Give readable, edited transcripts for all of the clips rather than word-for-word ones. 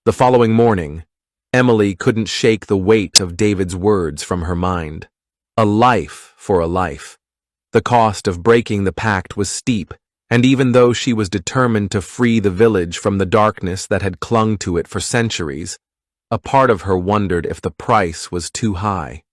The following morning, Emily couldn't shake the weight of David's words from her mind. A life for a life. The cost of breaking the pact was steep, and even though she was determined to free the village from the darkness that had clung to it for centuries, a part of her wondered if the price was too high.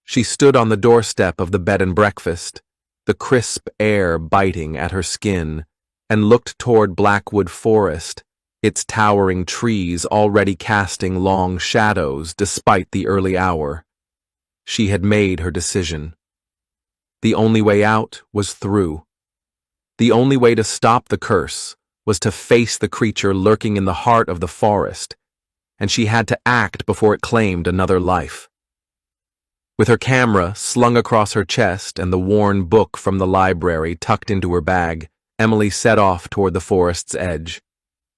She stood on the doorstep of the bed and breakfast, the crisp air biting at her skin, and looked toward Blackwood Forest, its towering trees already casting long shadows despite the early hour. She had made her decision. The only way out was through. The only way to stop the curse was to face the creature lurking in the heart of the forest, and she had to act before it claimed another life. With her camera slung across her chest and the worn book from the library tucked into her bag, Emily set off toward the forest's edge.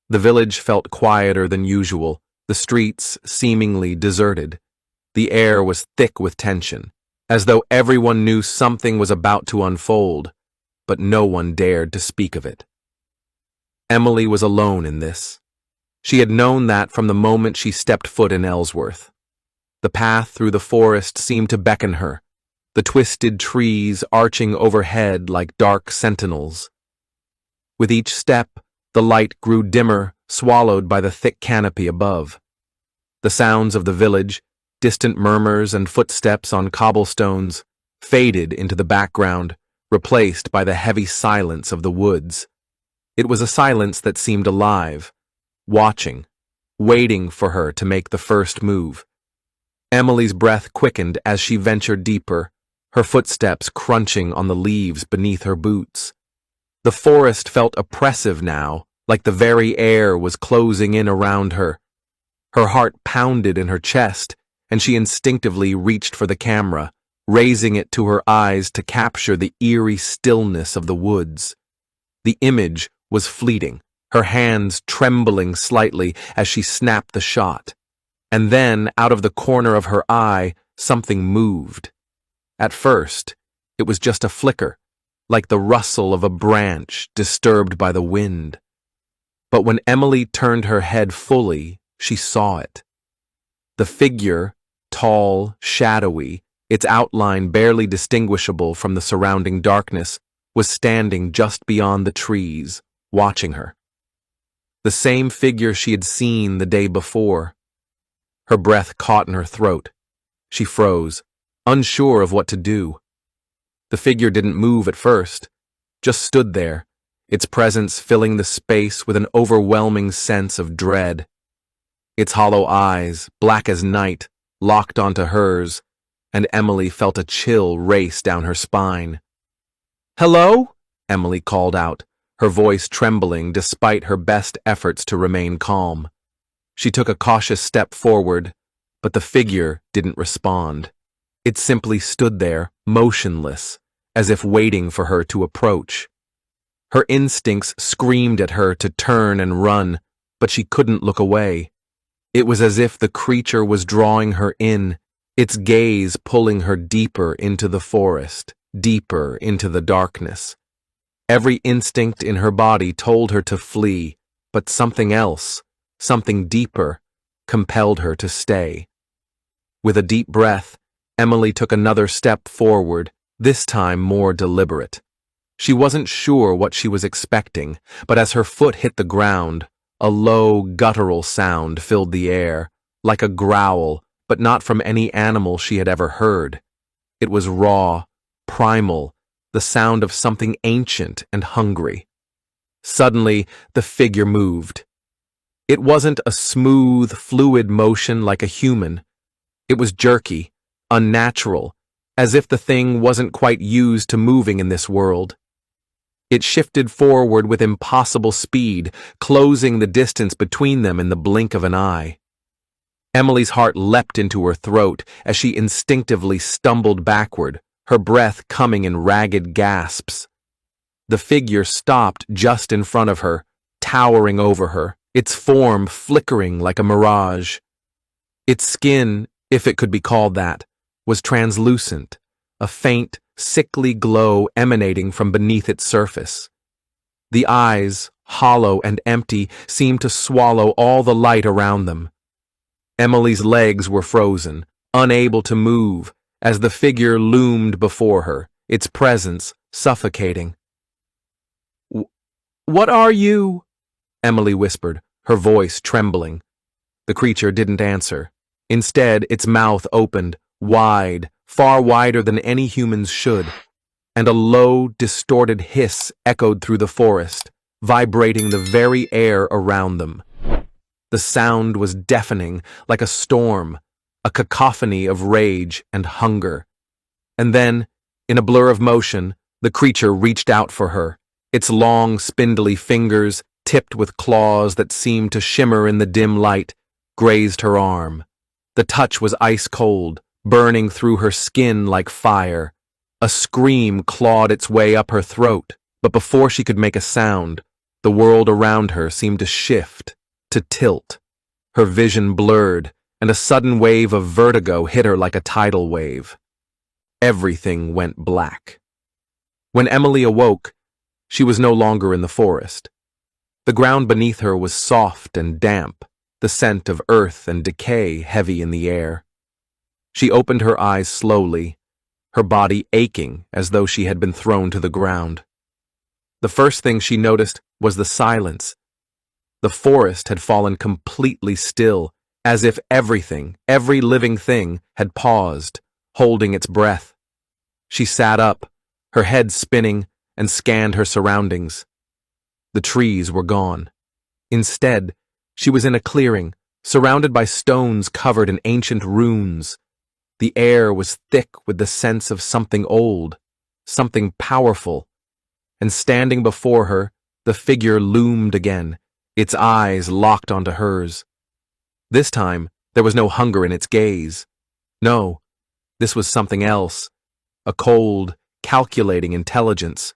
The village felt quieter than usual, the streets seemingly deserted. The air was thick with tension, as though everyone knew something was about to unfold, but no one dared to speak of it. Emily was alone in this. She had known that from the moment she stepped foot in Ellsworth. The path through the forest seemed to beckon her, the twisted trees arching overhead like dark sentinels. With each step, the light grew dimmer, swallowed by the thick canopy above. The sounds of the village, distant murmurs and footsteps on cobblestones, faded into the background, replaced by the heavy silence of the woods. It was a silence that seemed alive, watching, waiting for her to make the first move. Emily's breath quickened as she ventured deeper, her footsteps crunching on the leaves beneath her boots. The forest felt oppressive now, like the very air was closing in around her. Her heart pounded in her chest, and she instinctively reached for the camera, raising it to her eyes to capture the eerie stillness of the woods. The image was fleeting, her hands trembling slightly as she snapped the shot. And then, out of the corner of her eye, something moved. At first, it was just a flicker, like the rustle of a branch disturbed by the wind. But when Emily turned her head fully, she saw it. The figure, tall, shadowy, its outline barely distinguishable from the surrounding darkness, was standing just beyond the trees, watching her. The same figure she had seen the day before. Her breath caught in her throat. She froze, unsure of what to do. The figure didn't move at first, just stood there, its presence filling the space with an overwhelming sense of dread. Its hollow eyes, black as night, locked onto hers, and Emily felt a chill race down her spine. "Hello?" Emily called out, her voice trembling despite her best efforts to remain calm. She took a cautious step forward, but the figure didn't respond. It simply stood there, motionless, as if waiting for her to approach. Her instincts screamed at her to turn and run, but she couldn't look away. It was as if the creature was drawing her in, its gaze pulling her deeper into the forest, deeper into the darkness. Every instinct in her body told her to flee, but something else, something deeper, compelled her to stay. With a deep breath, Emily took another step forward, this time more deliberate. She wasn't sure what she was expecting, but as her foot hit the ground, a low, guttural sound filled the air, like a growl, but not from any animal she had ever heard. It was raw, primal, the sound of something ancient and hungry. Suddenly, the figure moved. It wasn't a smooth, fluid motion like a human. It was jerky, unnatural, as if the thing wasn't quite used to moving in this world. It shifted forward with impossible speed, closing the distance between them in the blink of an eye. Emily's heart leapt into her throat as she instinctively stumbled backward, her breath coming in ragged gasps. The figure stopped just in front of her, towering over her, its form flickering like a mirage. Its skin, if it could be called that, was translucent, a faint, sickly glow emanating from beneath its surface. The eyes, hollow and empty, seemed to swallow all the light around them. Emily's legs were frozen, unable to move, as the figure loomed before her, its presence suffocating. "What are you?" Emily whispered, her voice trembling. The creature didn't answer. Instead, its mouth opened, wide, far wider than any humans should, and a low, distorted hiss echoed through the forest, vibrating the very air around them. The sound was deafening, like a storm, a cacophony of rage and hunger. And then, in a blur of motion, the creature reached out for her, its long, spindly fingers, tipped with claws that seemed to shimmer in the dim light, grazed her arm. The touch was ice cold, burning through her skin like fire. A scream clawed its way up her throat, but before she could make a sound, the world around her seemed to shift, to tilt. Her vision blurred, and a sudden wave of vertigo hit her like a tidal wave. Everything went black. When Emily awoke, she was no longer in the forest. The ground beneath her was soft and damp, the scent of earth and decay heavy in the air. She opened her eyes slowly, her body aching as though she had been thrown to the ground. The first thing she noticed was the silence. The forest had fallen completely still, as if everything, every living thing, had paused, holding its breath. She sat up, her head spinning, and scanned her surroundings. The trees were gone. Instead, she was in a clearing, surrounded by stones covered in ancient runes. The air was thick with the sense of something old, something powerful. And standing before her, the figure loomed again, its eyes locked onto hers. This time, there was no hunger in its gaze. No, this was something else, a cold, calculating intelligence.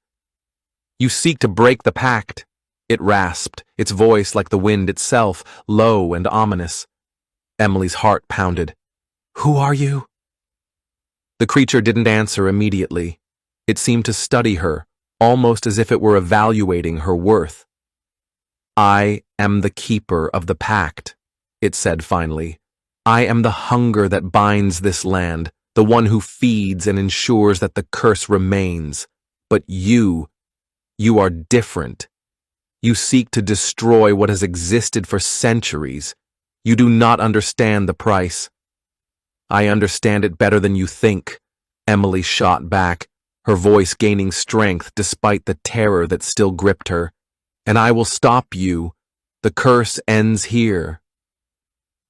"You seek to break the pact," it rasped, its voice like the wind itself, low and ominous. Emily's heart pounded. "Who are you?" The creature didn't answer immediately. It seemed to study her, almost as if it were evaluating her worth. "I am the keeper of the pact," it said finally. "I am the hunger that binds this land, the one who feeds and ensures that the curse remains. But you are different. You seek to destroy what has existed for centuries. You do not understand the price." "I understand it better than you think," Emily shot back, her voice gaining strength despite the terror that still gripped her. "And I will stop you. The curse ends here."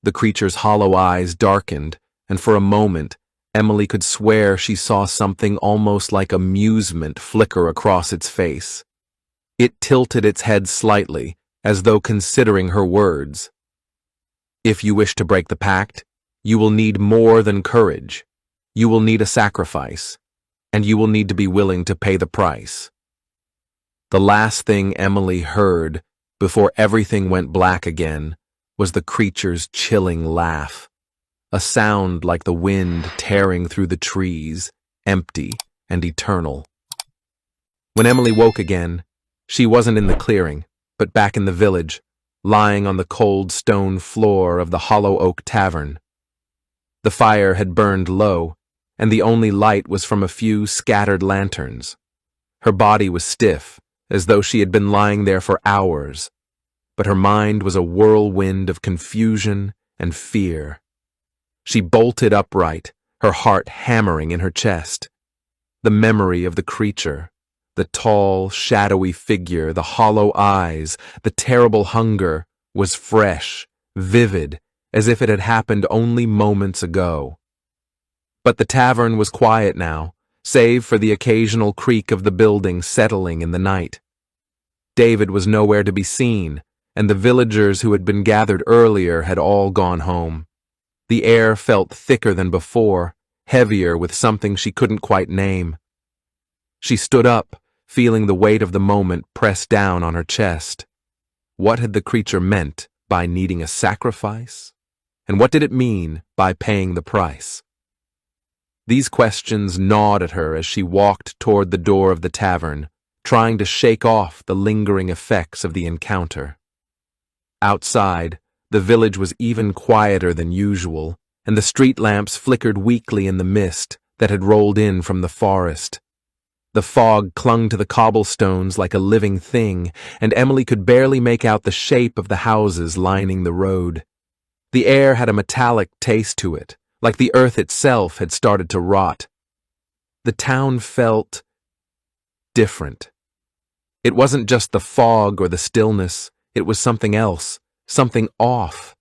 The creature's hollow eyes darkened, and for a moment, Emily could swear she saw something almost like amusement flicker across its face. It tilted its head slightly, as though considering her words. "If you wish to break the pact, you will need more than courage. You will need a sacrifice, and you will need to be willing to pay the price." The last thing Emily heard, before everything went black again, was the creature's chilling laugh, a sound like the wind tearing through the trees, empty and eternal. When Emily woke again, she wasn't in the clearing, but back in the village, lying on the cold stone floor of the Hollow Oak Tavern. The fire had burned low, and the only light was from a few scattered lanterns. Her body was stiff, as though she had been lying there for hours, but her mind was a whirlwind of confusion and fear. She bolted upright, her heart hammering in her chest. The memory of the creature, the tall, shadowy figure, the hollow eyes, the terrible hunger, was fresh, vivid, as if it had happened only moments ago. But the tavern was quiet now, save for the occasional creak of the building settling in the night. David was nowhere to be seen, and the villagers who had been gathered earlier had all gone home. The air felt thicker than before, heavier with something she couldn't quite name. She stood up, feeling the weight of the moment pressed down on her chest. What had the creature meant by needing a sacrifice? And what did it mean by paying the price? These questions gnawed at her as she walked toward the door of the tavern, trying to shake off the lingering effects of the encounter. Outside, the village was even quieter than usual, and the street lamps flickered weakly in the mist that had rolled in from the forest. The fog clung to the cobblestones like a living thing, and Emily could barely make out the shape of the houses lining the road. The air had a metallic taste to it, like the earth itself had started to rot. The town felt different. It wasn't just the fog or the stillness, it was something else, something off.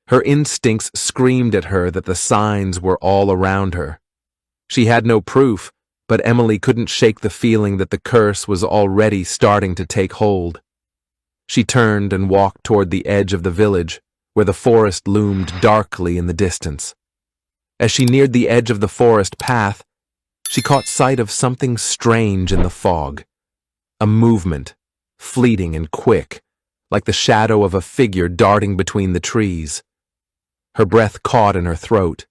Her instincts screamed at her that the signs were all around her. She had no proof, but Emily couldn't shake the feeling that the curse was already starting to take hold. She turned and walked toward the edge of the village, where the forest loomed darkly in the distance. As she neared the edge of the forest path, she caught sight of something strange in the fog. A movement, fleeting and quick, like the shadow of a figure darting between the trees. Her breath caught in her throat.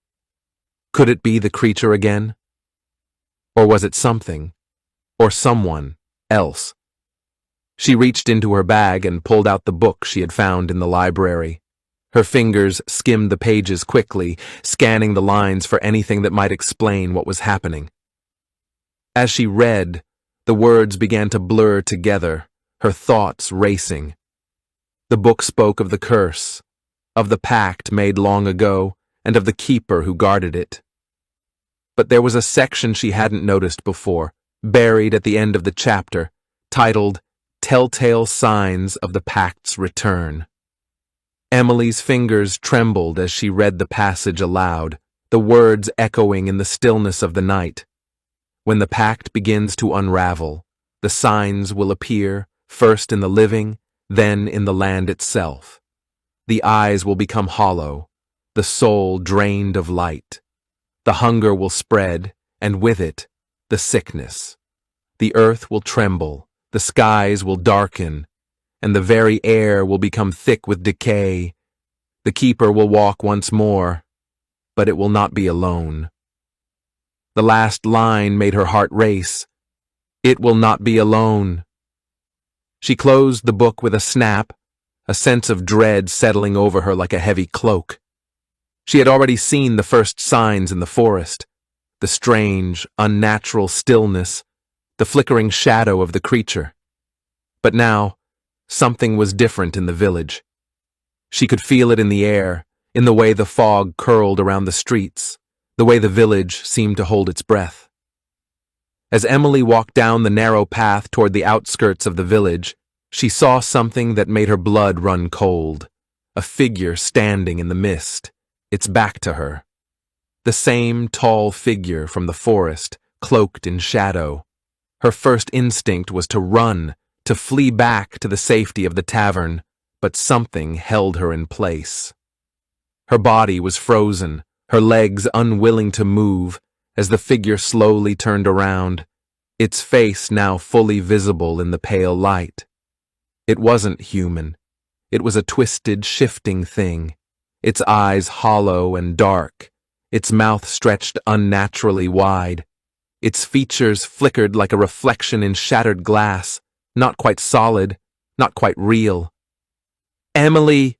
Could it be the creature again? Or was it something, or someone else? She reached into her bag and pulled out the book she had found in the library. Her fingers skimmed the pages quickly, scanning the lines for anything that might explain what was happening. As she read, the words began to blur together, her thoughts racing. The book spoke of the curse, of the pact made long ago, and of the keeper who guarded it. But there was a section she hadn't noticed before, buried at the end of the chapter, titled Telltale Signs of the Pact's Return. Emily's fingers trembled as she read the passage aloud, the words echoing in the stillness of the night. When the pact begins to unravel, the signs will appear, first in the living, then in the land itself. The eyes will become hollow, the soul drained of light. The hunger will spread, and with it, the sickness. The earth will tremble, the skies will darken, and the very air will become thick with decay. The keeper will walk once more, but it will not be alone. The last line made her heart race. It will not be alone. She closed the book with a snap, a sense of dread settling over her like a heavy cloak. She had already seen the first signs in the forest, the strange, unnatural stillness, the flickering shadow of the creature. But now, something was different in the village. She could feel it in the air, in the way the fog curled around the streets, the way the village seemed to hold its breath. As Emily walked down the narrow path toward the outskirts of the village, she saw something that made her blood run cold, a figure standing in the mist, its back to her. The same tall figure from the forest, cloaked in shadow. Her first instinct was to run, to flee back to the safety of the tavern, but something held her in place. Her body was frozen, her legs unwilling to move, as the figure slowly turned around, its face now fully visible in the pale light. It wasn't human. It was a twisted, shifting thing, its eyes hollow and dark, its mouth stretched unnaturally wide. Its features flickered like a reflection in shattered glass, not quite solid, not quite real. "Emily!"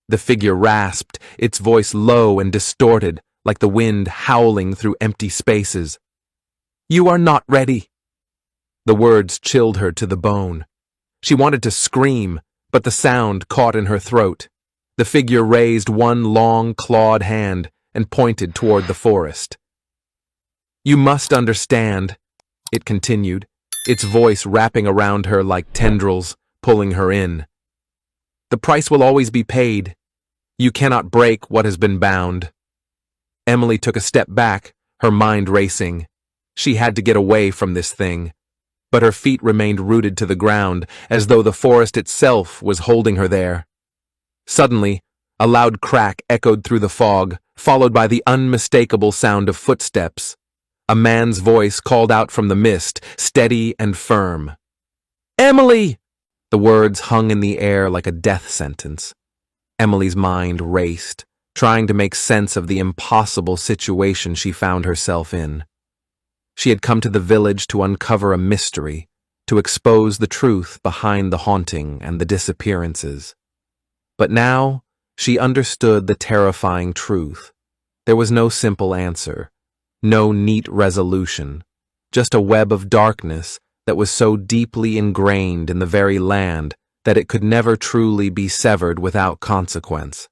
The figure rasped, its voice low and distorted, like the wind howling through empty spaces. "You are not ready." The words chilled her to the bone. She wanted to scream, but the sound caught in her throat. The figure raised one long, clawed hand and pointed toward the forest. "You must understand," it continued, its voice wrapping around her like tendrils, pulling her in. "The price will always be paid. You cannot break what has been bound." Emily took a step back, her mind racing. She had to get away from this thing. But her feet remained rooted to the ground, as though the forest itself was holding her there. Suddenly, a loud crack echoed through the fog, followed by the unmistakable sound of footsteps. A man's voice called out from the mist, steady and firm. "Emily!" The words hung in the air like a death sentence. Emily's mind raced, trying to make sense of the impossible situation she found herself in. She had come to the village to uncover a mystery, to expose the truth behind the haunting and the disappearances. But now she understood the terrifying truth. There was no simple answer, no neat resolution, just a web of darkness that was so deeply ingrained in the very land that it could never truly be severed without consequence.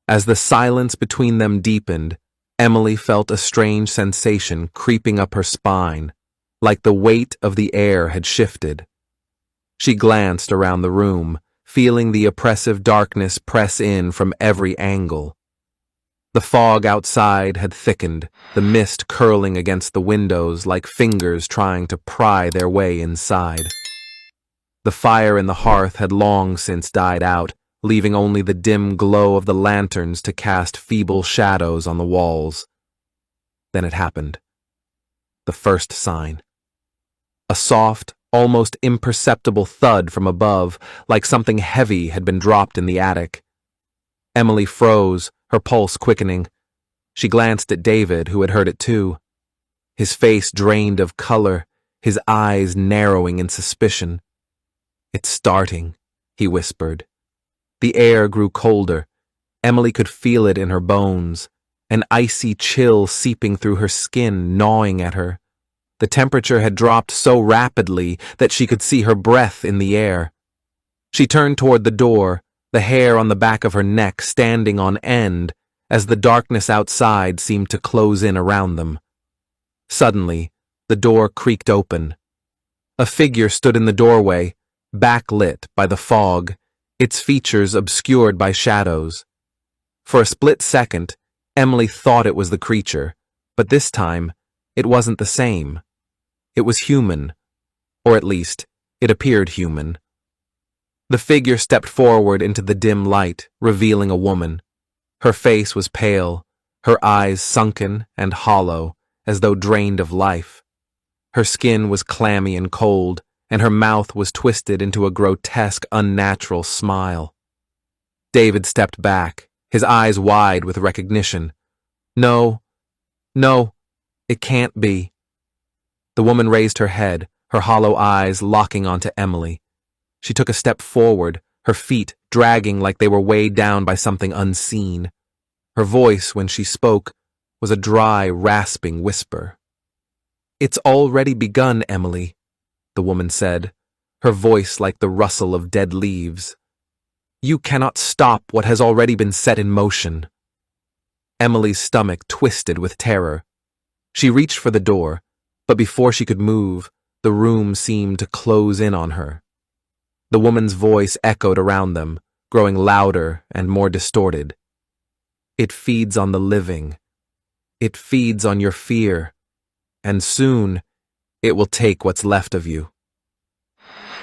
As the silence between them deepened, Emily felt a strange sensation creeping up her spine, like the weight of the air had shifted. She glanced around the room, feeling the oppressive darkness press in from every angle. The fog outside had thickened, the mist curling against the windows like fingers trying to pry their way inside. The fire in the hearth had long since died out, leaving only the dim glow of the lanterns to cast feeble shadows on the walls. Then it happened. The first sign. A soft, almost imperceptible thud from above, like something heavy had been dropped in the attic. Emily froze, her pulse quickening. She glanced at David, who had heard it too. His face drained of color, his eyes narrowing in suspicion. "It's starting," he whispered. The air grew colder. Emily could feel it in her bones, an icy chill seeping through her skin, gnawing at her. The temperature had dropped so rapidly that she could see her breath in the air. She turned toward the door, the hair on the back of her neck standing on end as the darkness outside seemed to close in around them. Suddenly, the door creaked open. A figure stood in the doorway, backlit by the fog, its features obscured by shadows. For a split second, Emily thought it was the creature, but this time, it wasn't the same. It was human, or at least, it appeared human. The figure stepped forward into the dim light, revealing a woman. Her face was pale, her eyes sunken and hollow, as though drained of life. Her skin was clammy and cold, and her mouth was twisted into a grotesque, unnatural smile. David stepped back, his eyes wide with recognition. No, it can't be." The woman raised her head, her hollow eyes locking onto Emily. She took a step forward, her feet dragging like they were weighed down by something unseen. Her voice, when she spoke, was a dry, rasping whisper. "It's already begun, Emily," the woman said, her voice like the rustle of dead leaves. "You cannot stop what has already been set in motion." Emily's stomach twisted with terror. She reached for the door, but before she could move, the room seemed to close in on her. The woman's voice echoed around them, growing louder and more distorted. "It feeds on the living. It feeds on your fear. And soon, it will take what's left of you."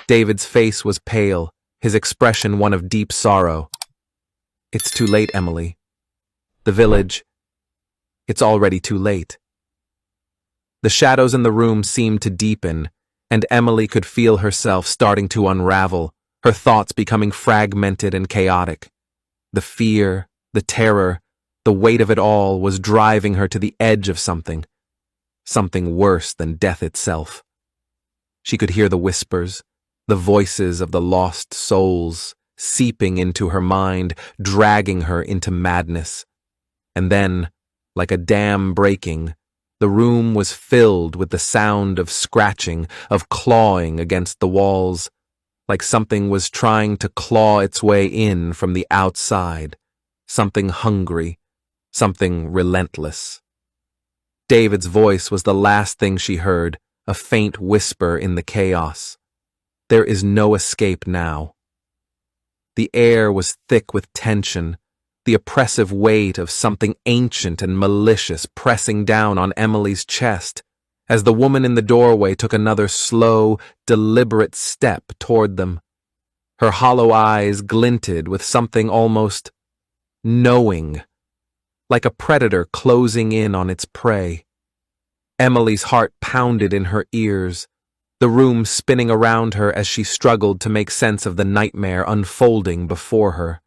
David's face was pale, his expression one of deep sorrow. "It's too late, Emily. The village, it's already too late." The shadows in the room seemed to deepen, and Emily could feel herself starting to unravel, her thoughts becoming fragmented and chaotic. The fear, the terror, the weight of it all was driving her to the edge of something worse than death itself. She could hear the whispers, the voices of the lost souls, seeping into her mind, dragging her into madness. And then, like a dam breaking, the room was filled with the sound of scratching, of clawing against the walls, like something was trying to claw its way in from the outside, something hungry, something relentless. David's voice was the last thing she heard, a faint whisper in the chaos. There is no escape now. The air was thick with tension, the oppressive weight of something ancient and malicious pressing down on Emily's chest, as the woman in the doorway took another slow, deliberate step toward them. Her hollow eyes glinted with something almost knowing, like a predator closing in on its prey. Emily's heart pounded in her ears, the room spinning around her as she struggled to make sense of the nightmare unfolding before her.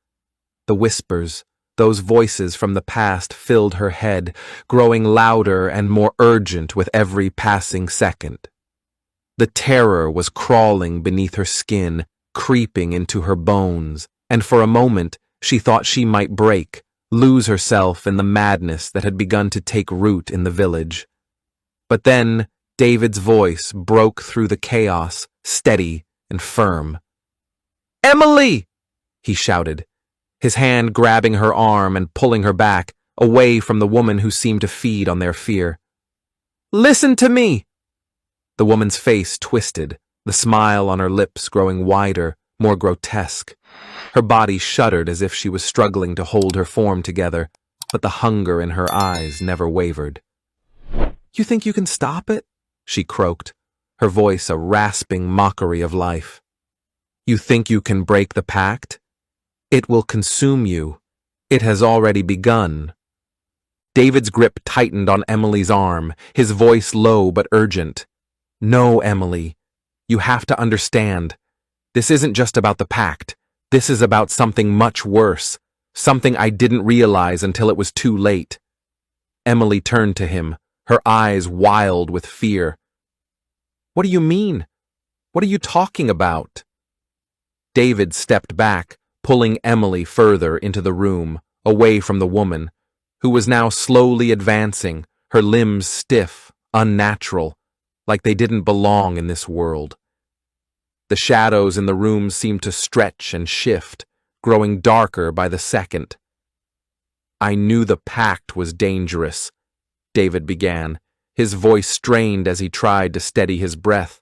The whispers, those voices from the past, filled her head, growing louder and more urgent with every passing second. The terror was crawling beneath her skin, creeping into her bones, and for a moment she thought she might break, lose herself in the madness that had begun to take root in the village. But then David's voice broke through the chaos, steady and firm. "Emily!" he shouted, his hand grabbing her arm and pulling her back, away from the woman who seemed to feed on their fear. "Listen to me!" The woman's face twisted, the smile on her lips growing wider, more grotesque. Her body shuddered as if she was struggling to hold her form together, but the hunger in her eyes never wavered. "You think you can stop it?" she croaked, her voice a rasping mockery of life. "You think you can break the pact? It will consume you. It has already begun." David's grip tightened on Emily's arm, his voice low but urgent. "No, Emily. You have to understand. This isn't just about the pact. This is about something much worse, something I didn't realize until it was too late." Emily turned to him, her eyes wild with fear. "What do you mean? What are you talking about?" David stepped back, pulling Emily further into the room, away from the woman, who was now slowly advancing, her limbs stiff, unnatural, like they didn't belong in this world. The shadows in the room seemed to stretch and shift, growing darker by the second. "I knew the pact was dangerous," David began, his voice strained as he tried to steady his breath.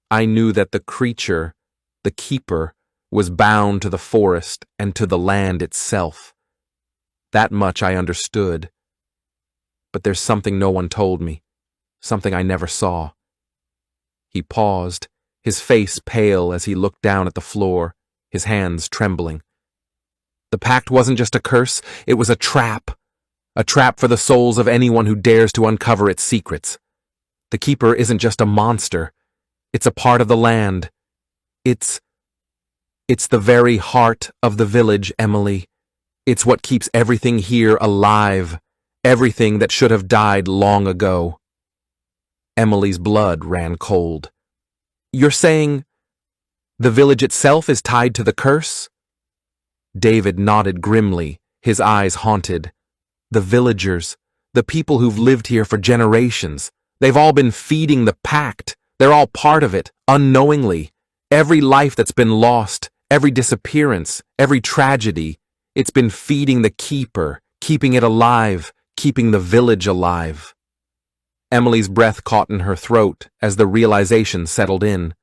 "I knew that the creature, the keeper, was bound to the forest and to the land itself. That much I understood. But there's something no one told me, something I never saw." He paused, his face pale as he looked down at the floor, his hands trembling. "The pact wasn't just a curse, it was a trap for the souls of anyone who dares to uncover its secrets. The keeper isn't just a monster, it's a part of the land. It's the very heart of the village, Emily. It's what keeps everything here alive, everything that should have died long ago." Emily's blood ran cold. "You're saying the village itself is tied to the curse?" David nodded grimly, his eyes haunted. "The villagers, the people who've lived here for generations, they've all been feeding the pact. They're all part of it, unknowingly. Every life that's been lost, every disappearance, every tragedy, it's been feeding the keeper, keeping it alive, keeping the village alive." Emily's breath caught in her throat as the realization settled in.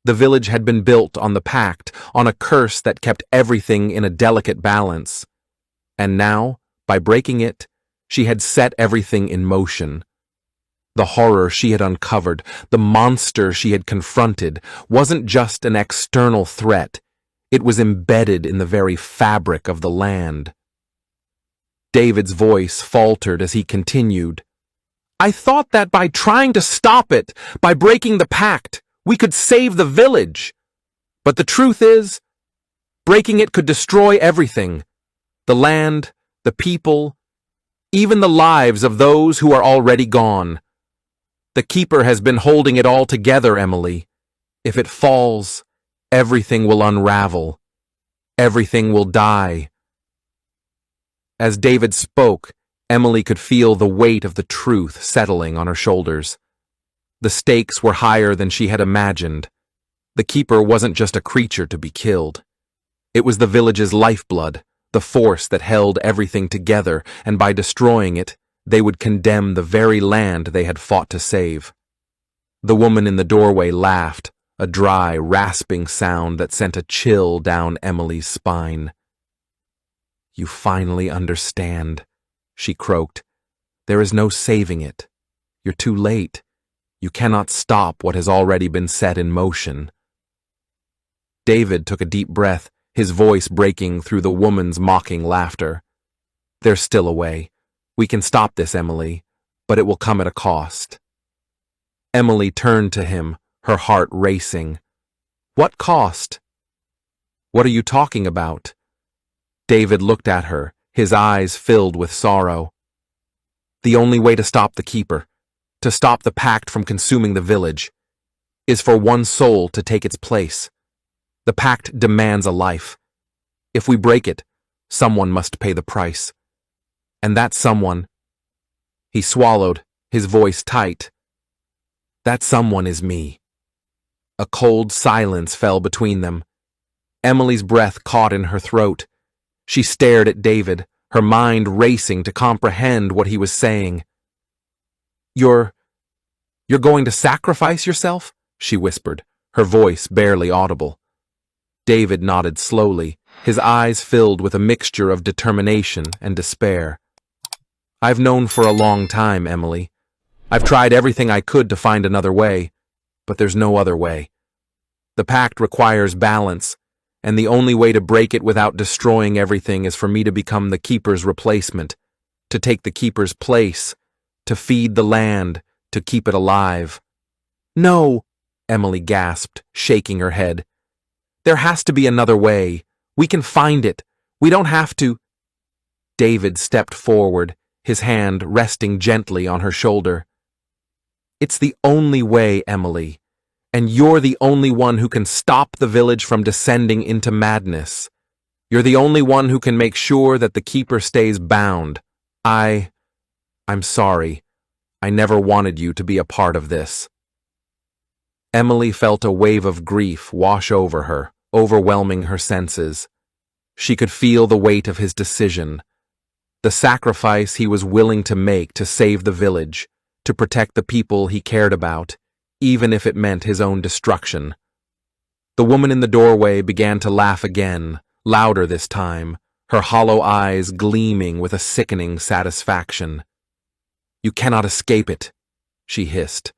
The village had been built on the pact, on a curse that kept everything in a delicate balance. And now, by breaking it, she had set everything in motion. The horror she had uncovered, the monster she had confronted, wasn't just an external threat. It was embedded in the very fabric of the land. David's voice faltered as he continued. "I thought that by trying to stop it, by breaking the pact, we could save the village. But the truth is, breaking it could destroy everything. The land, the people, even the lives of those who are already gone. The keeper has been holding it all together, Emily. If it falls, everything will unravel. Everything will die." As David spoke, Emily could feel the weight of the truth settling on her shoulders. The stakes were higher than she had imagined. The keeper wasn't just a creature to be killed. It was the village's lifeblood, the force that held everything together, and by destroying it, they would condemn the very land they had fought to save. The woman in the doorway laughed, a dry, rasping sound that sent a chill down Emily's spine. "You finally understand," she croaked. "There is no saving it. You're too late. You cannot stop what has already been set in motion." David took a deep breath, his voice breaking through the woman's mocking laughter. "There's still a way. We can stop this, Emily, but it will come at a cost." Emily turned to him, her heart racing. "What cost?" "What are you talking about?" David looked at her, his eyes filled with sorrow. "The only way to stop the keeper, to stop the pact from consuming the village, is for one soul to take its place. The pact demands a life. If we break it, someone must pay the price. And that someone, he swallowed, his voice tight. That someone is me. A cold silence fell between them. Emily's breath caught in her throat. She stared at David, her mind racing to comprehend what he was saying. You're going to sacrifice yourself? She whispered, her voice barely audible. David nodded slowly, his eyes filled with a mixture of determination and despair. I've known for a long time, Emily. I've tried everything I could to find another way, but there's no other way. The pact requires balance, and the only way to break it without destroying everything is for me to become the keeper's replacement, to take the keeper's place, to feed the land, to keep it alive. No, Emily gasped, shaking her head. There has to be another way. We can find it. We don't have to. David stepped forward, his hand resting gently on her shoulder. It's the only way, Emily, and you're the only one who can stop the village from descending into madness. You're the only one who can make sure that the keeper stays bound. I'm sorry. I never wanted you to be a part of this. Emily felt a wave of grief wash over her, overwhelming her senses. She could feel the weight of his decision, the sacrifice he was willing to make to save the village, to protect the people he cared about, even if it meant his own destruction. The woman in the doorway began to laugh again, louder this time, her hollow eyes gleaming with a sickening satisfaction. You cannot escape it, she hissed.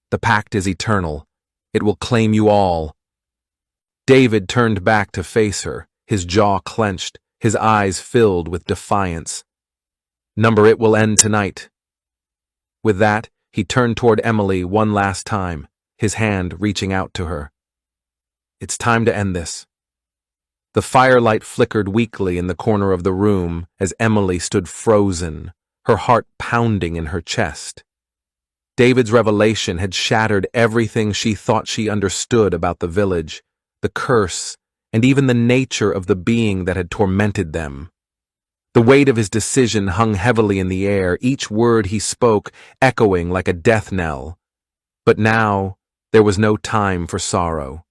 The pact is eternal. It will claim you all. David turned back to face her, his jaw clenched, his eyes filled with defiance. Number it will end tonight. With that, he turned toward Emily one last time, his hand reaching out to her. It's time to end this. The firelight flickered weakly in the corner of the room as Emily stood frozen, her heart pounding in her chest. David's revelation had shattered everything she thought she understood about the village, the curse, and even the nature of the being that had tormented them. The weight of his decision hung heavily in the air, each word he spoke echoing like a death knell. But now, there was no time for sorrow.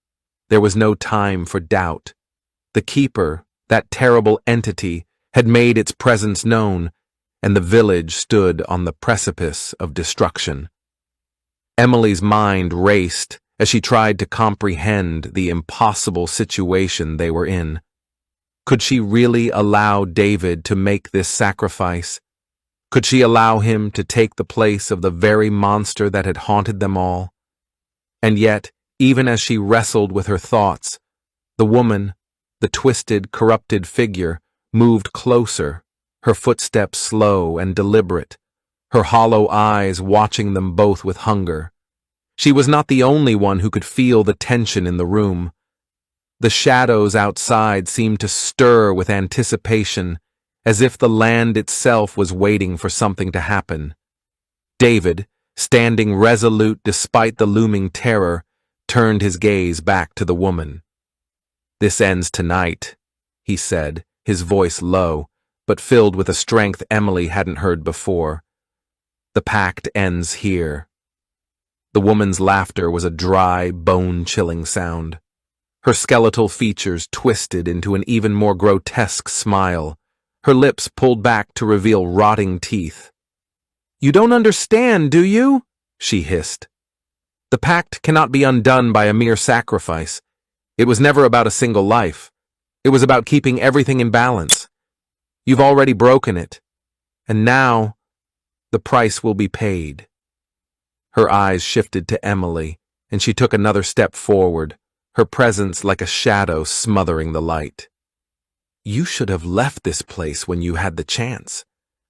There was no time for doubt. The keeper, that terrible entity, had made its presence known, and the village stood on the precipice of destruction. Emily's mind raced as she tried to comprehend the impossible situation they were in. Could she really allow David to make this sacrifice? Could she allow him to take the place of the very monster that had haunted them all? And yet, even as she wrestled with her thoughts, the woman, the twisted, corrupted figure, moved closer, her footsteps slow and deliberate, her hollow eyes watching them both with hunger. She was not the only one who could feel the tension in the room. The shadows outside seemed to stir with anticipation, as if the land itself was waiting for something to happen. David, standing resolute despite the looming terror, turned his gaze back to the woman. "This ends tonight," he said, his voice low, but filled with a strength Emily hadn't heard before. "The pact ends here." The woman's laughter was a dry, bone-chilling sound. Her skeletal features twisted into an even more grotesque smile, her lips pulled back to reveal rotting teeth. "You don't understand, do you?" she hissed. "The pact cannot be undone by a mere sacrifice. It was never about a single life. It was about keeping everything in balance. You've already broken it, and now the price will be paid." Her eyes shifted to Emily, and she took another step forward, her presence like a shadow smothering the light. "You should have left this place when you had the chance.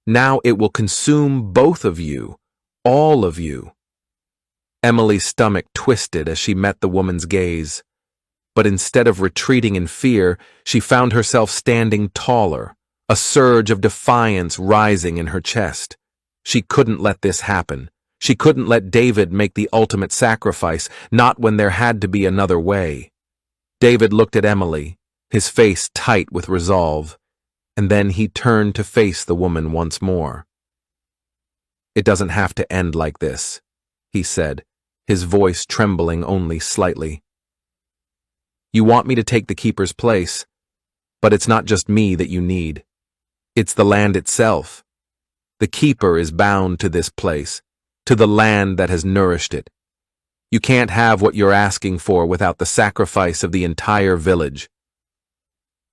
Now it will consume both of you, all of you." Emily's stomach twisted as she met the woman's gaze. But instead of retreating in fear, she found herself standing taller, a surge of defiance rising in her chest. She couldn't let this happen. She couldn't let David make the ultimate sacrifice, not when there had to be another way. David looked at Emily, his face tight with resolve, and then he turned to face the woman once more. "It doesn't have to end like this," he said, his voice trembling only slightly. "You want me to take the keeper's place, but it's not just me that you need. It's the land itself. The keeper is bound to this place, to the land that has nourished it. You can't have what you're asking for without the sacrifice of the entire village."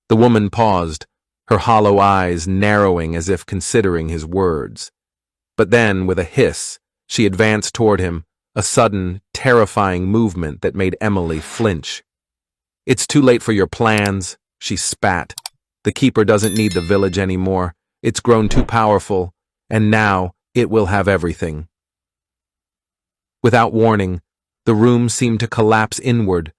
The woman paused, her hollow eyes narrowing as if considering his words. But then, with a hiss, she advanced toward him, a sudden, terrifying movement that made Emily flinch. "It's too late for your plans," she spat. "The keeper doesn't need the village anymore. It's grown too powerful, and now it will have everything." Without warning, the room seemed to collapse inward,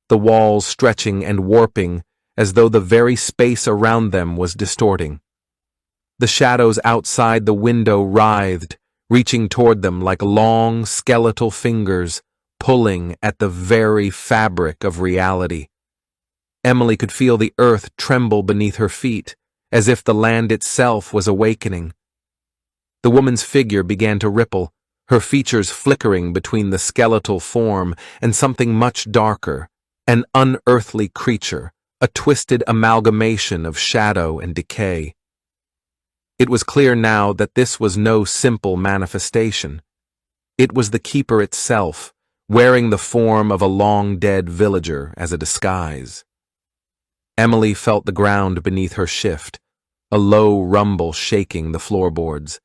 the walls stretching and warping as though the very space around them was distorting. The shadows outside the window writhed, reaching toward them like long, skeletal fingers, pulling at the very fabric of reality. Emily could feel the earth tremble beneath her feet, as if the land itself was awakening. The woman's figure began to ripple, her features flickering between the skeletal form and something much darker, an unearthly creature, a twisted amalgamation of shadow and decay. It was clear now that this was no simple manifestation. It was the keeper itself, wearing the form of a long-dead villager as a disguise. Emily felt the ground beneath her shift, a low rumble shaking the floorboards.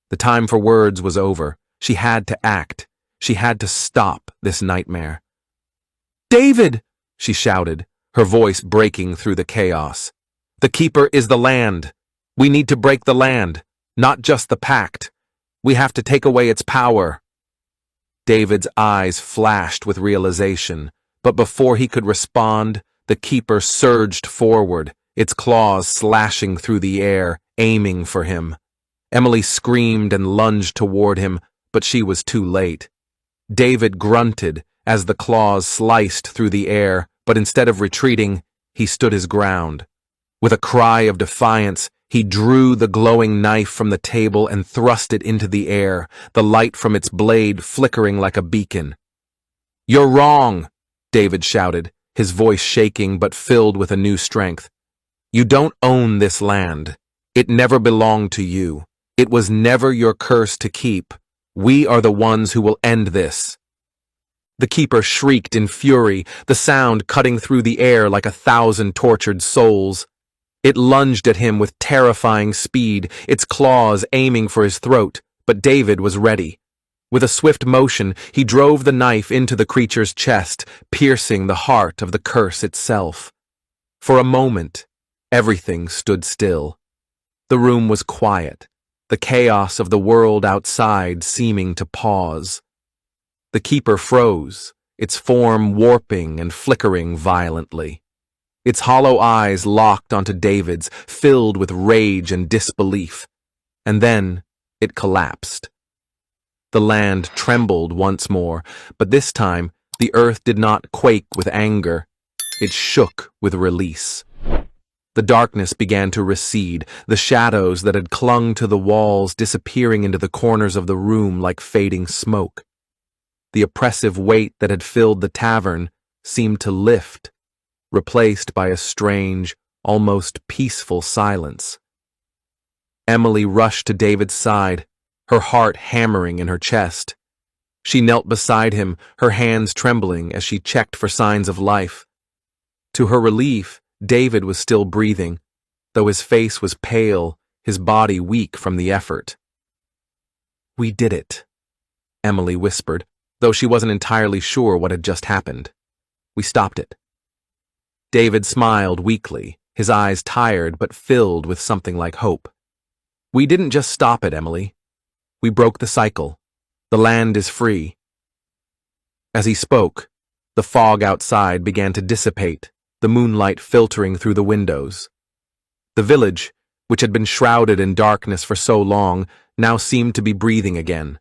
The time for words was over. She had to act. She had to stop this nightmare. "David!" she shouted, her voice breaking through the chaos. "The keeper is the land. We need to break the land, not just the pact. We have to take away its power." David's eyes flashed with realization, but before he could respond, the keeper surged forward, its claws slashing through the air, aiming for him. Emily screamed and lunged toward him, but she was too late. David grunted as the claws sliced through the air, but instead of retreating, he stood his ground. With a cry of defiance, he drew the glowing knife from the table and thrust it into the air, the light from its blade flickering like a beacon. "You're wrong," David shouted, his voice shaking but filled with a new strength. "You don't own this land. It never belonged to you. It was never your curse to keep. We are the ones who will end this." The keeper shrieked in fury, the sound cutting through the air like 1,000 tortured souls. It lunged at him with terrifying speed, its claws aiming for his throat, but David was ready. With a swift motion, he drove the knife into the creature's chest, piercing the heart of the curse itself. For a moment, everything stood still. The room was quiet, the chaos of the world outside seeming to pause. The keeper froze, its form warping and flickering violently. Its hollow eyes locked onto David's, filled with rage and disbelief. And then it collapsed. The land trembled once more, but this time the earth did not quake with anger. It shook with release. The darkness began to recede, the shadows that had clung to the walls disappearing into the corners of the room like fading smoke. The oppressive weight that had filled the tavern seemed to lift, replaced by a strange, almost peaceful silence. Emily rushed to David's side, her heart hammering in her chest. She knelt beside him, her hands trembling as she checked for signs of life. To her relief, David was still breathing, though his face was pale, his body weak from the effort. "We did it," Emily whispered, though she wasn't entirely sure what had just happened. "We stopped it." David smiled weakly, his eyes tired but filled with something like hope. "We didn't just stop it, Emily. We broke the cycle. The land is free." As he spoke, the fog outside began to dissipate, the moonlight filtering through the windows. The village, which had been shrouded in darkness for so long, now seemed to be breathing again.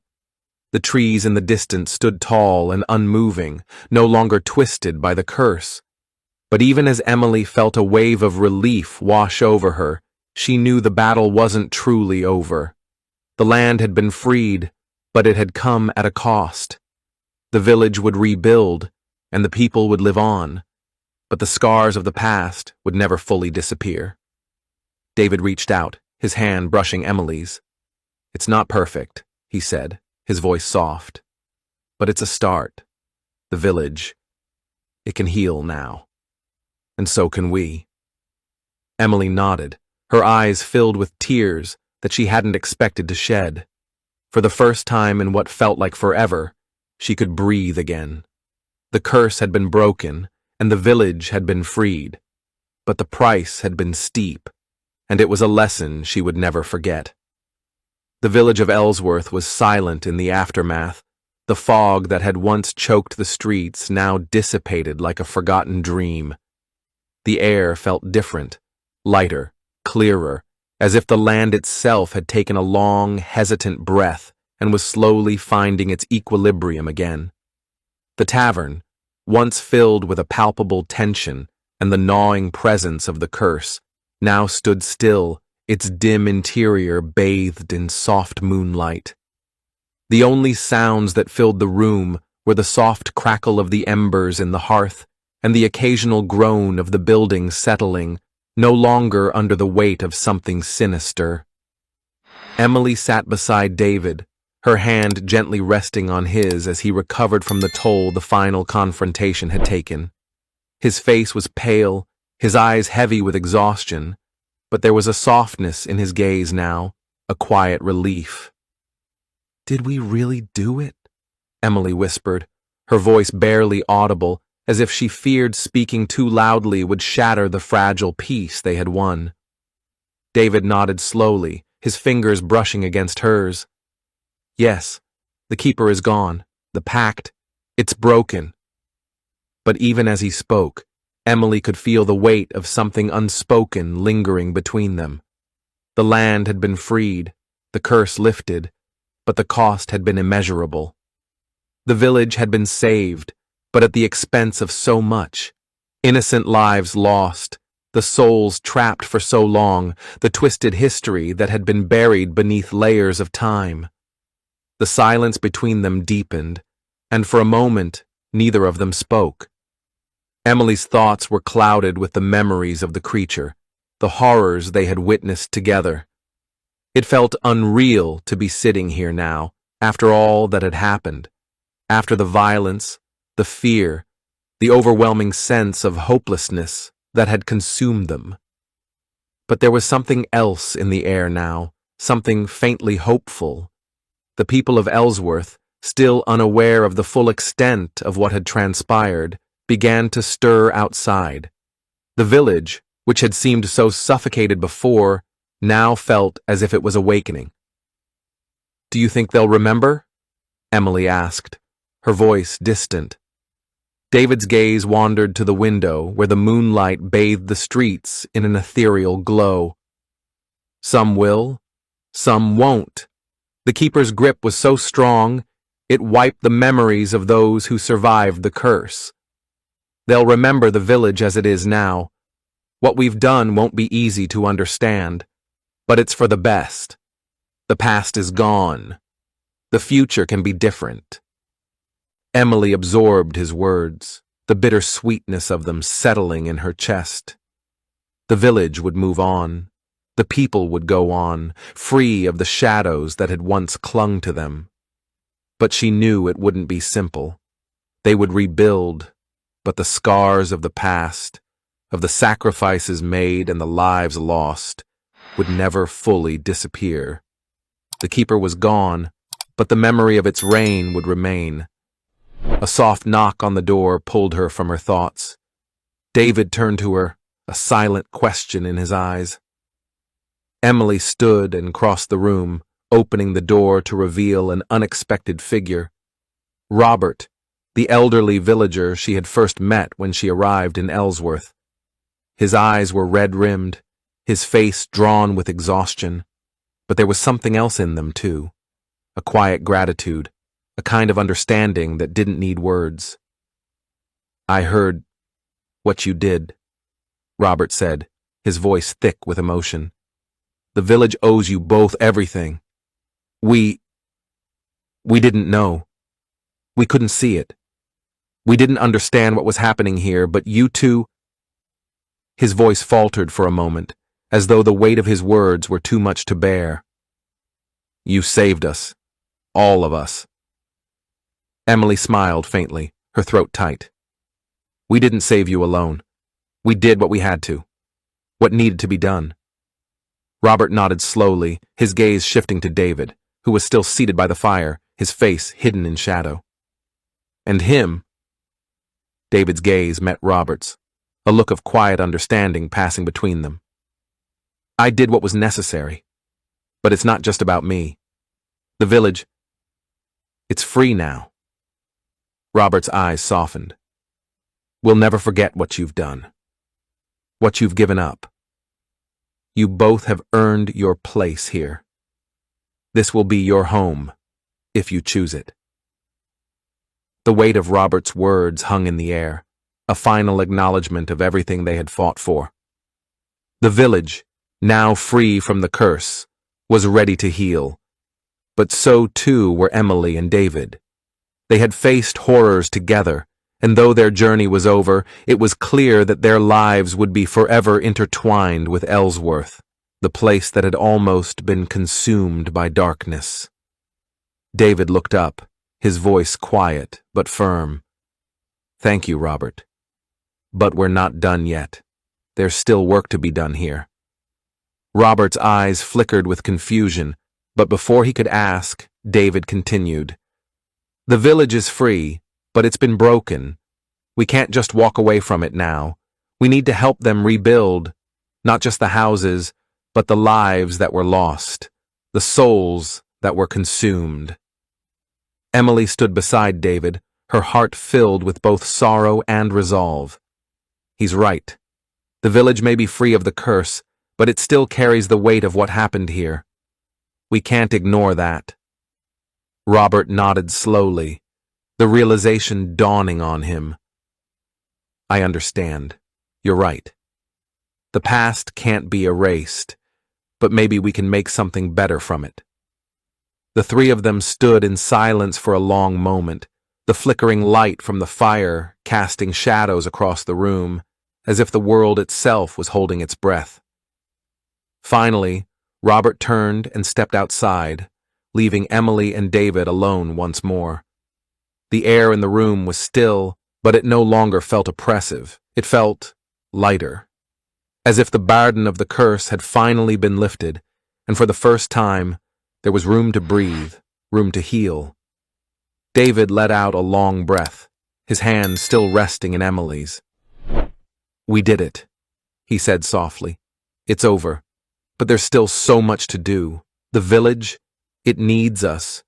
The trees in the distance stood tall and unmoving, no longer twisted by the curse. But even as Emily felt a wave of relief wash over her, she knew the battle wasn't truly over. The land had been freed, but it had come at a cost. The village would rebuild, and the people would live on, but the scars of the past would never fully disappear. David reached out, his hand brushing Emily's. "It's not perfect," he said, his voice soft. "But it's a start. The village, it can heal now. And so can we." Emily nodded, her eyes filled with tears that she hadn't expected to shed. For the first time in what felt like forever, she could breathe again. The curse had been broken, and the village had been freed. But the price had been steep, and it was a lesson she would never forget. The village of Ellsworth was silent in the aftermath. The fog that had once choked the streets now dissipated like a forgotten dream. The air felt different, lighter, clearer, as if the land itself had taken a long, hesitant breath and was slowly finding its equilibrium again. The tavern, once filled with a palpable tension and the gnawing presence of the curse, now stood still, its dim interior bathed in soft moonlight. The only sounds that filled the room were the soft crackle of the embers in the hearth and the occasional groan of the building settling, no longer under the weight of something sinister. Emily sat beside David, her hand gently resting on his as he recovered from the toll the final confrontation had taken. His face was pale, his eyes heavy with exhaustion, but there was a softness in his gaze now, a quiet relief. "Did we really do it?" Emily whispered, her voice barely audible, as if she feared speaking too loudly would shatter the fragile peace they had won. David nodded slowly, his fingers brushing against hers. "Yes, the keeper is gone. The pact, it's broken." But even as he spoke, Emily could feel the weight of something unspoken lingering between them. The land had been freed, the curse lifted, but the cost had been immeasurable. The village had been saved, but at the expense of so much. Innocent lives lost, the souls trapped for so long, the twisted history that had been buried beneath layers of time. The silence between them deepened, and for a moment, neither of them spoke. Emily's thoughts were clouded with the memories of the creature, the horrors they had witnessed together. It felt unreal to be sitting here now, after all that had happened, after the violence, the fear, the overwhelming sense of hopelessness that had consumed them. But there was something else in the air now, something faintly hopeful. The people of Ellsworth, still unaware of the full extent of what had transpired, began to stir outside. The village, which had seemed so suffocated before, now felt as if it was awakening. "Do you think they'll remember?" Emily asked, her voice distant. David's gaze wandered to the window where the moonlight bathed the streets in an ethereal glow. "Some will, some won't." The keeper's grip was so strong, it wiped the memories of those who survived the curse. They'll remember the village as it is now. What we've done won't be easy to understand, but it's for the best. The past is gone. The future can be different. Emily absorbed his words, the bitter sweetness of them settling in her chest. The village would move on. The people would go on, free of the shadows that had once clung to them. But she knew it wouldn't be simple. They would rebuild, but the scars of the past, of the sacrifices made and the lives lost, would never fully disappear. The keeper was gone, but the memory of its reign would remain. A soft knock on the door pulled her from her thoughts. David turned to her, a silent question in his eyes. Emily stood and crossed the room, opening the door to reveal an unexpected figure. Robert, the elderly villager she had first met when she arrived in Ellsworth. His eyes were red-rimmed, his face drawn with exhaustion, but there was something else in them, too. A quiet gratitude, a kind of understanding that didn't need words. "I heard what you did," Robert said, his voice thick with emotion. "The village owes you both everything. We didn't know. We couldn't see it. We didn't understand what was happening here, but you two—" His voice faltered for a moment, as though the weight of his words were too much to bear. "You saved us. All of us." Emily smiled faintly, her throat tight. "We didn't save you alone. We did what we had to. What needed to be done." Robert nodded slowly, his gaze shifting to David, who was still seated by the fire, his face hidden in shadow. "And him?" David's gaze met Robert's, a look of quiet understanding passing between them. "I did what was necessary. But it's not just about me. The village, it's free now." Robert's eyes softened. "We'll never forget what you've done. What you've given up. You both have earned your place here. This will be your home, if you choose it." The weight of Robert's words hung in the air, a final acknowledgement of everything they had fought for. The village, now free from the curse, was ready to heal. But so too were Emily and David. They had faced horrors together, and though their journey was over, it was clear that their lives would be forever intertwined with Ellsworth, the place that had almost been consumed by darkness. David looked up, his voice quiet but firm. "Thank you, Robert. But we're not done yet. There's still work to be done here." Robert's eyes flickered with confusion, but before he could ask, David continued. "The village is free, but it's been broken. We can't just walk away from it now. We need to help them rebuild, not just the houses, but the lives that were lost, the souls that were consumed." Emily stood beside David, her heart filled with both sorrow and resolve. "He's right. The village may be free of the curse, but it still carries the weight of what happened here. We can't ignore that." Robert nodded slowly, the realization dawning on him. "I understand. You're right. The past can't be erased, but maybe we can make something better from it." The three of them stood in silence for a long moment, the flickering light from the fire casting shadows across the room, as if the world itself was holding its breath. Finally, Robert turned and stepped outside, leaving Emily and David alone once more. The air in the room was still, but it no longer felt oppressive. It felt lighter, as if the burden of the curse had finally been lifted, and for the first time, there was room to breathe, room to heal. David let out a long breath, his hand still resting in Emily's. "We did it," he said softly. "It's over. But there's still so much to do. The village, it needs us.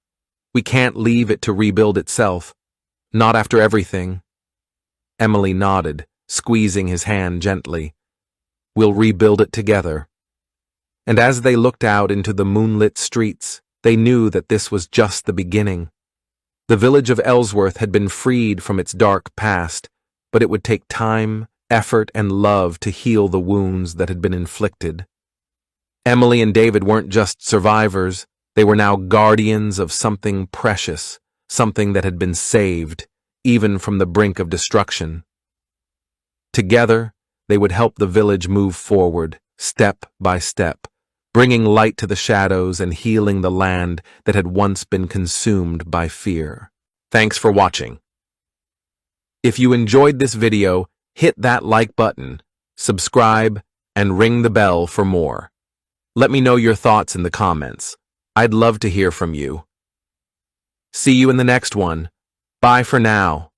We can't leave it to rebuild itself. Not after everything." Emily nodded, squeezing his hand gently. "We'll rebuild it together." And as they looked out into the moonlit streets, they knew that this was just the beginning. The village of Ellsworth had been freed from its dark past, but it would take time, effort, and love to heal the wounds that had been inflicted. Emily and David weren't just survivors, they were now guardians of something precious, something that had been saved, even from the brink of destruction. Together, they would help the village move forward, step by step, bringing light to the shadows and healing the land that had once been consumed by fear. Thanks for watching. If you enjoyed this video, hit that like button, subscribe, and ring the bell for more. Let me know your thoughts in the comments. I'd love to hear from you. See you in the next one. Bye for now.